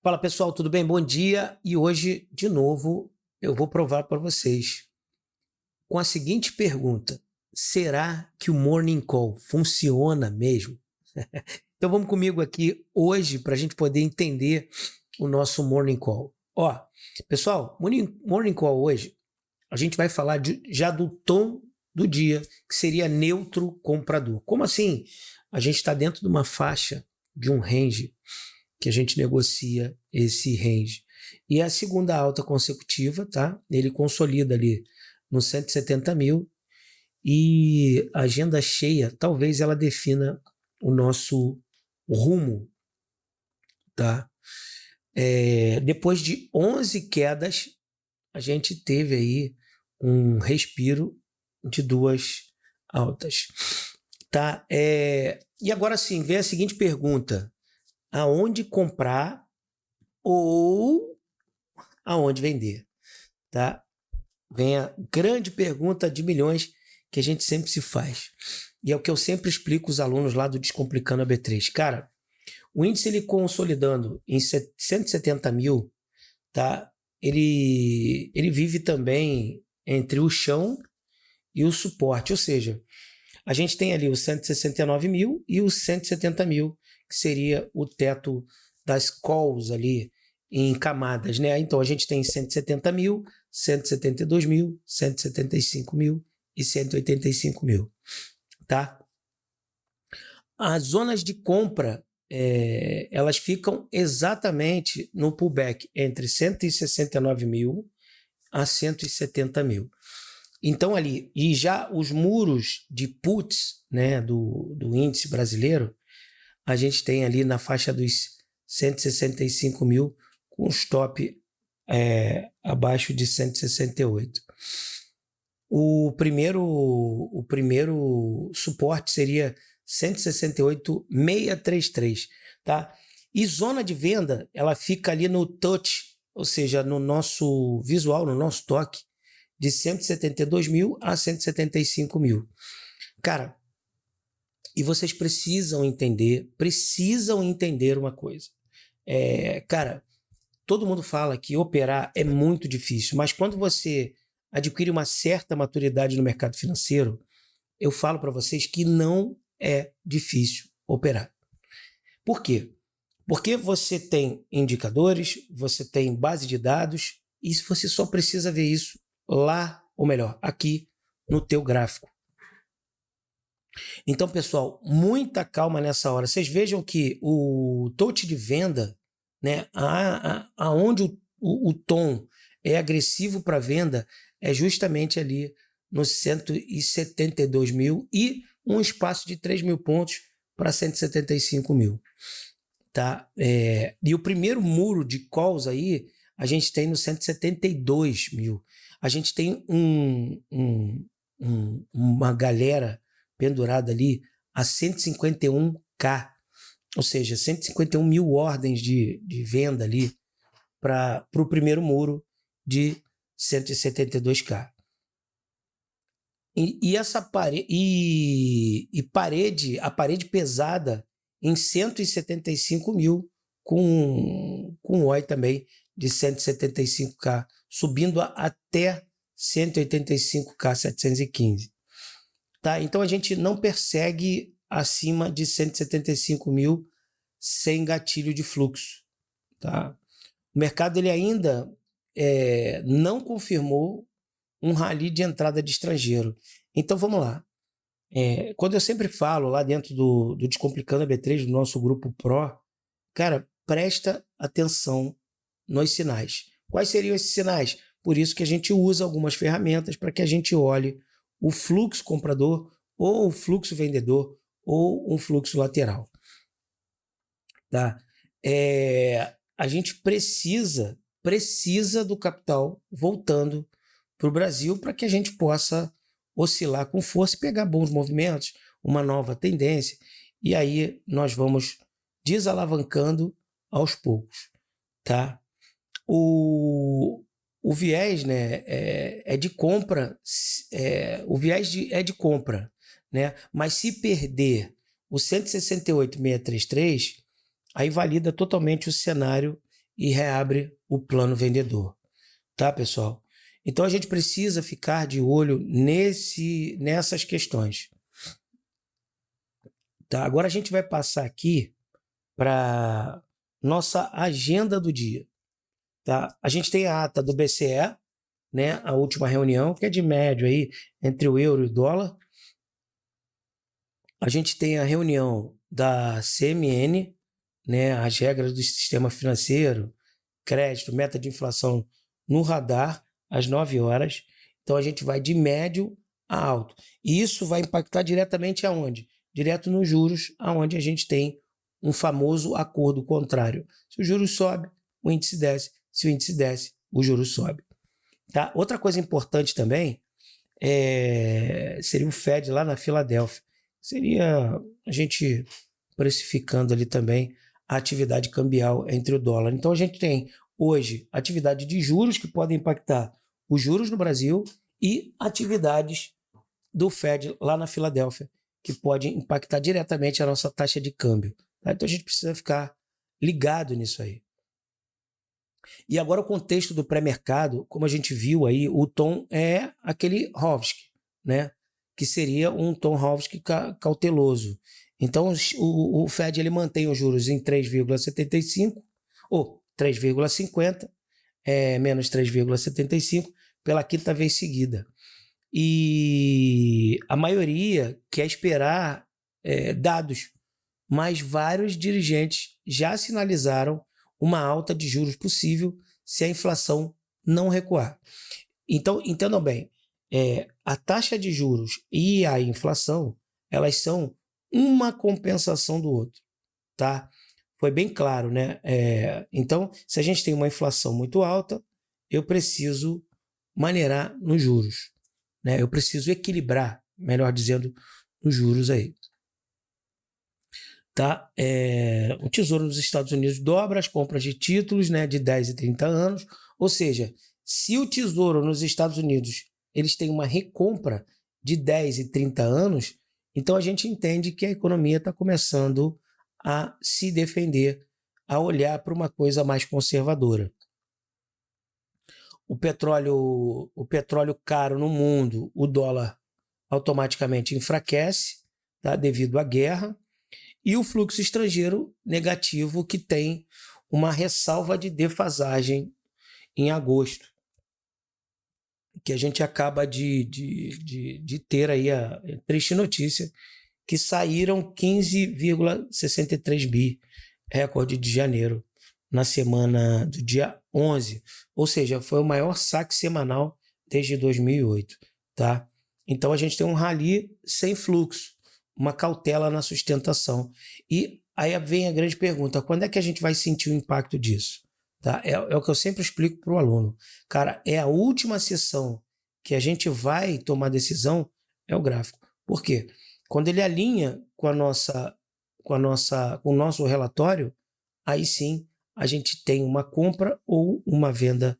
Fala pessoal, tudo bem? Bom dia. E hoje, de novo, eu vou provar para vocês com a seguinte pergunta: será que o Morning Call funciona mesmo? Então vamos comigo aqui hoje para a gente poder entender o nosso Morning Call. Ó, pessoal, Morning Call hoje, a gente vai falar já do tom do dia, que seria neutro comprador. Como assim? A gente está dentro de uma faixa, de um range, que a gente negocia esse range. E a segunda alta consecutiva, tá? Ele consolida ali nos 170 mil e a agenda cheia, talvez ela defina o nosso rumo, tá? Depois de 11 quedas, a gente teve aí um respiro de duas altas, tá? E agora sim, vem a seguinte pergunta: aonde comprar ou aonde vender, tá? Vem a grande pergunta de milhões que a gente sempre se faz. E é o que eu sempre explico aos alunos lá do Descomplicando a B3. Cara, o índice ele consolidando em 170 mil, tá? Ele vive também entre o chão e o suporte, ou seja, a gente tem ali os 169 mil e os 170 mil, que seria o teto das calls ali em camadas, né? Então a gente tem 170 mil, 172 mil, 175 mil e 185 mil, tá? As zonas de compra, elas ficam exatamente no pullback entre 169 mil a 170 mil. Então ali, e já os muros de puts, né, do índice brasileiro, a gente tem ali na faixa dos 165 mil com stop abaixo de 168. O primeiro suporte seria 168,633, tá? E zona de venda, ela fica ali no touch, ou seja, no nosso visual, no nosso toque, de 172 mil a 175 mil. Cara, e vocês precisam entender uma coisa. Cara, todo mundo fala que operar é muito difícil, mas quando você adquire uma certa maturidade no mercado financeiro, eu falo para vocês que não é difícil operar. Por quê? Porque você tem indicadores, você tem base de dados, e você só precisa ver isso lá, ou melhor, aqui no teu gráfico. Então, pessoal, muita calma nessa hora. Vocês vejam que o touch de venda, né, aonde o tom é agressivo para venda, é justamente ali nos 172 mil e um espaço de 3 mil pontos para 175 mil. Tá? E o primeiro muro de calls aí, a gente tem no 172 mil. A gente tem uma galera pendurada ali a 151k, ou seja, 151 mil ordens de venda ali para o primeiro muro de 172k. E essa parede, a parede pesada em 175 mil com OI também de 175k, subindo até 185k 715. Tá? Então a gente não persegue acima de 175 mil sem gatilho de fluxo. Tá? O mercado ele ainda não confirmou um rally de entrada de estrangeiro. Então vamos lá. Quando eu sempre falo lá dentro do Descomplicando a B3, do nosso grupo Pro, cara, presta atenção nos sinais. Quais seriam esses sinais? Por isso que a gente usa algumas ferramentas para que a gente olhe o fluxo comprador, ou o fluxo vendedor, ou um fluxo lateral. Tá? A gente precisa do capital voltando para o Brasil para que a gente possa oscilar com força e pegar bons movimentos, uma nova tendência, e aí nós vamos desalavancando aos poucos. Tá? O viés, né, é de compra, o viés é de compra, né? Mas se perder o 168,633, aí valida totalmente o cenário e reabre o plano vendedor. Tá, pessoal? Então a gente precisa ficar de olho nessas questões. Tá? Agora a gente vai passar aqui para nossa agenda do dia. Tá? A gente tem a ata do BCE, né, a última reunião, que é de médio aí entre o euro e o dólar. A gente tem a reunião da CMN, né, as regras do sistema financeiro, crédito, meta de inflação no radar, às 9 horas. Então a gente vai de médio a alto. E isso vai impactar diretamente aonde? Direto nos juros, aonde a gente tem um famoso acordo contrário. Se o juros sobe, o índice desce. Se o índice desce, o juros sobe. Tá? Outra coisa importante também seria o Fed lá na Filadélfia. Seria a gente precificando ali também a atividade cambial entre o dólar. Então a gente tem hoje atividade de juros que podem impactar os juros no Brasil e atividades do Fed lá na Filadélfia que podem impactar diretamente a nossa taxa de câmbio. Tá? Então a gente precisa ficar ligado nisso aí. E agora o contexto do pré-mercado, como a gente viu aí, o tom é aquele Hawkins, né? Que seria um tom Hawkins cauteloso. Então o Fed ele mantém os juros em 3,75 ou 3,50, menos 3,75 pela quinta vez seguida. E a maioria quer esperar dados, mas vários dirigentes já sinalizaram uma alta de juros possível se a inflação não recuar. Então, entendam bem, a taxa de juros e a inflação, elas são uma compensação do outro, tá? Foi bem claro, né? Então, se a gente tem uma inflação muito alta, eu preciso maneirar nos juros, né? Eu preciso equilibrar, melhor dizendo, os juros aí. Tá? O Tesouro dos Estados Unidos dobra as compras de títulos, né, de 10 e 30 anos, ou seja, se o Tesouro nos Estados Unidos eles têm uma recompra de 10 e 30 anos, então a gente entende que a economia está começando a se defender, a olhar para uma coisa mais conservadora. O petróleo caro no mundo, o dólar automaticamente enfraquece, tá, devido à guerra. E o fluxo estrangeiro negativo, que tem uma ressalva de defasagem em agosto, que a gente acaba de ter aí a triste notícia que saíram 15,63 bi, recorde de janeiro, na semana do dia 11. Ou seja, foi o maior saque semanal desde 2008. Tá? Então a gente tem um rally sem fluxo, uma cautela na sustentação. E aí vem a grande pergunta, quando é que a gente vai sentir o impacto disso? Tá? É o que eu sempre explico para o aluno. Cara, é a última sessão que a gente vai tomar decisão, é o gráfico. Por quê? Quando ele alinha com o nosso relatório, aí sim a gente tem uma compra ou uma venda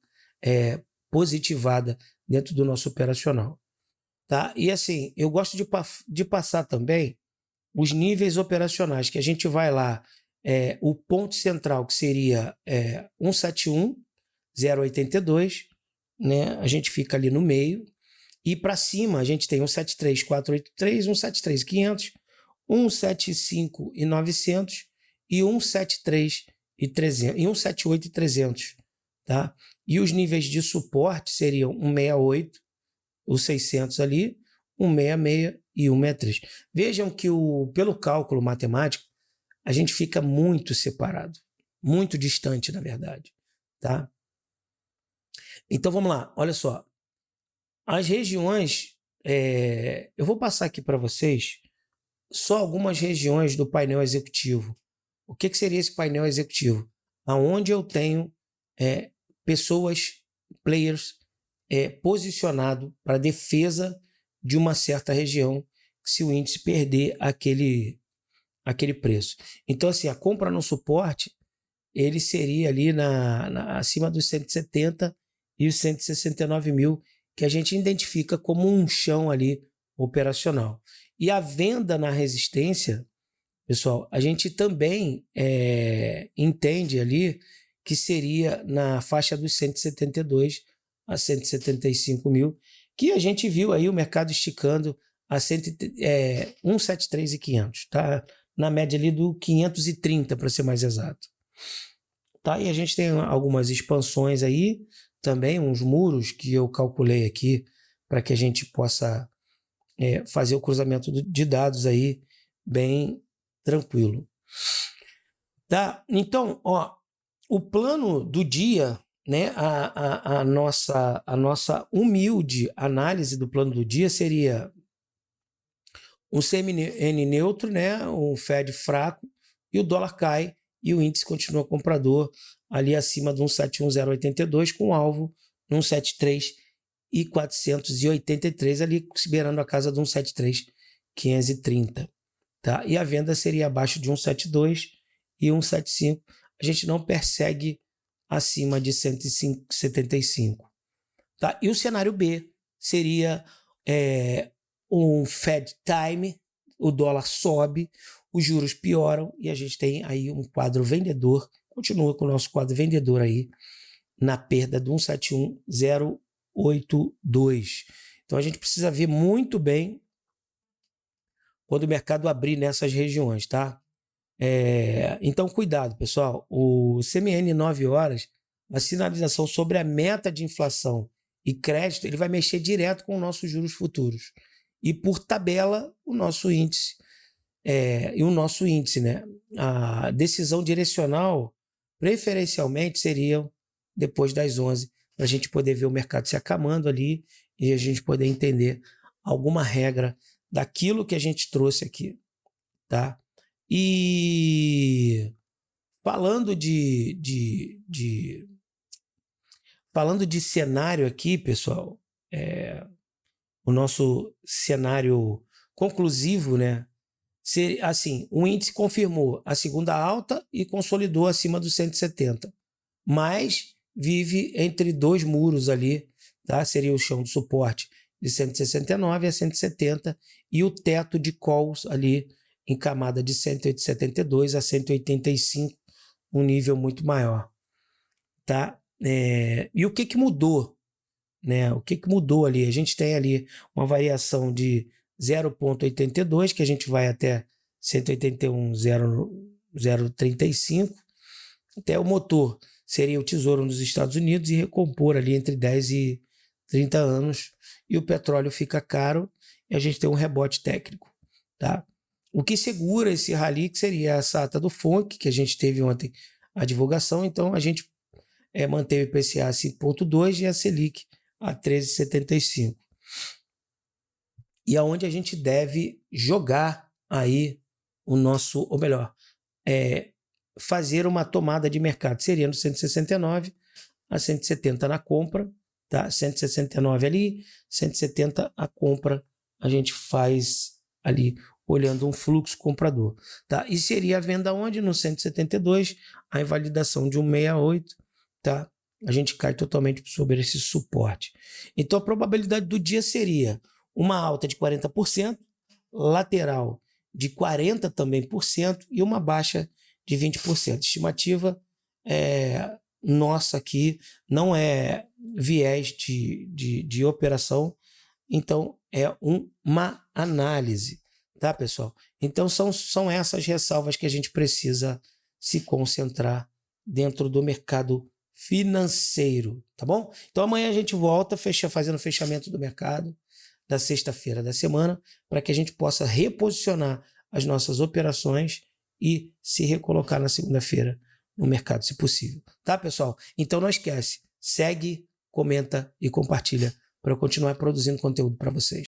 positivada dentro do nosso operacional. Tá? E assim, eu gosto de passar também os níveis operacionais, que a gente vai lá, o ponto central, que seria 171, 0,82, né? A gente fica ali no meio, e para cima a gente tem 173, 483, 173, 500, 175 e 900 e 173 e 300, e 178 e 300, tá? E os níveis de suporte seriam 168, os 600 ali, 166 e 163. Vejam que pelo cálculo matemático, a gente fica muito separado, muito distante, na verdade. Tá? Então vamos lá, olha só. As regiões, eu vou passar aqui para vocês só algumas regiões do painel executivo. O que seria esse painel executivo? Aonde eu tenho pessoas, players, posicionado para defesa de uma certa região se o índice perder aquele preço. Então, assim, a compra no suporte, ele seria ali acima dos 170 e os 169 mil, que a gente identifica como um chão ali operacional. E a venda na resistência, pessoal, a gente também entende ali que seria na faixa dos 172 a 175 mil, que a gente viu aí o mercado esticando a 173.500, tá? Na média ali do 530, para ser mais exato. Tá? E a gente tem algumas expansões aí, também uns muros que eu calculei aqui para que a gente possa fazer o cruzamento de dados aí bem tranquilo. Tá? Então, ó, o plano do dia, né, a nossa humilde análise do plano do dia seria um CMN neutro, né, um Fed fraco, e o dólar cai e o índice continua comprador ali acima de 171,082 com alvo no 173.483 ali beirando a casa de 173.530, tá? E a venda seria abaixo de 172 e 175. A gente não persegue acima de 175, tá? E o cenário B seria um Fed time, o dólar sobe, os juros pioram e a gente tem aí um quadro vendedor, continua com o nosso quadro vendedor aí na perda de 171,082. Então a gente precisa ver muito bem quando o mercado abrir nessas regiões, tá? Então cuidado, pessoal. O CMN 9 horas, a sinalização sobre a meta de inflação e crédito, ele vai mexer direto com os nossos juros futuros. E por tabela, o nosso índice. Né? A decisão direcional, preferencialmente, seria depois das 11, para a gente poder ver o mercado se acalmando ali e a gente poder entender alguma regra daquilo que a gente trouxe aqui, tá? E falando de cenário aqui, pessoal, o nosso cenário conclusivo, né? Assim, o índice confirmou a segunda alta e consolidou acima dos 170, mas vive entre dois muros ali, tá? Seria o chão de suporte de 169 a 170 e o teto de calls ali em camada de 172 a 185, um nível muito maior, tá? E o que mudou, né? O que mudou ali? A gente tem ali uma variação de 0,82, que a gente vai até 181,035, até o motor seria o Tesouro nos Estados Unidos e recompor ali entre 10 e 30 anos, e o petróleo fica caro e a gente tem um rebote técnico, tá? O que segura esse rally que seria essa ata do FONC, que a gente teve ontem a divulgação, então a gente manteve o IPCA a 5,2 e a Selic a 13,75. E aonde a gente deve jogar aí o nosso, ou melhor, fazer uma tomada de mercado, seria no 169 a 170 na compra, tá? 169 ali, 170 a compra, a gente faz ali olhando um fluxo comprador, tá? E seria a venda onde? No 172, a invalidação de 168, tá? A gente cai totalmente sobre esse suporte. Então a probabilidade do dia seria uma alta de 40%, lateral de 40% também e uma baixa de 20%. Estimativa nossa aqui, não é viés de operação, então é uma análise, tá, pessoal? Então são essas ressalvas que a gente precisa se concentrar dentro do mercado financeiro, tá bom? Então amanhã a gente volta fazendo o fechamento do mercado da sexta-feira da semana, para que a gente possa reposicionar as nossas operações e se recolocar na segunda-feira no mercado, se possível. Tá, pessoal? Então não esquece, segue, comenta e compartilha para eu continuar produzindo conteúdo para vocês.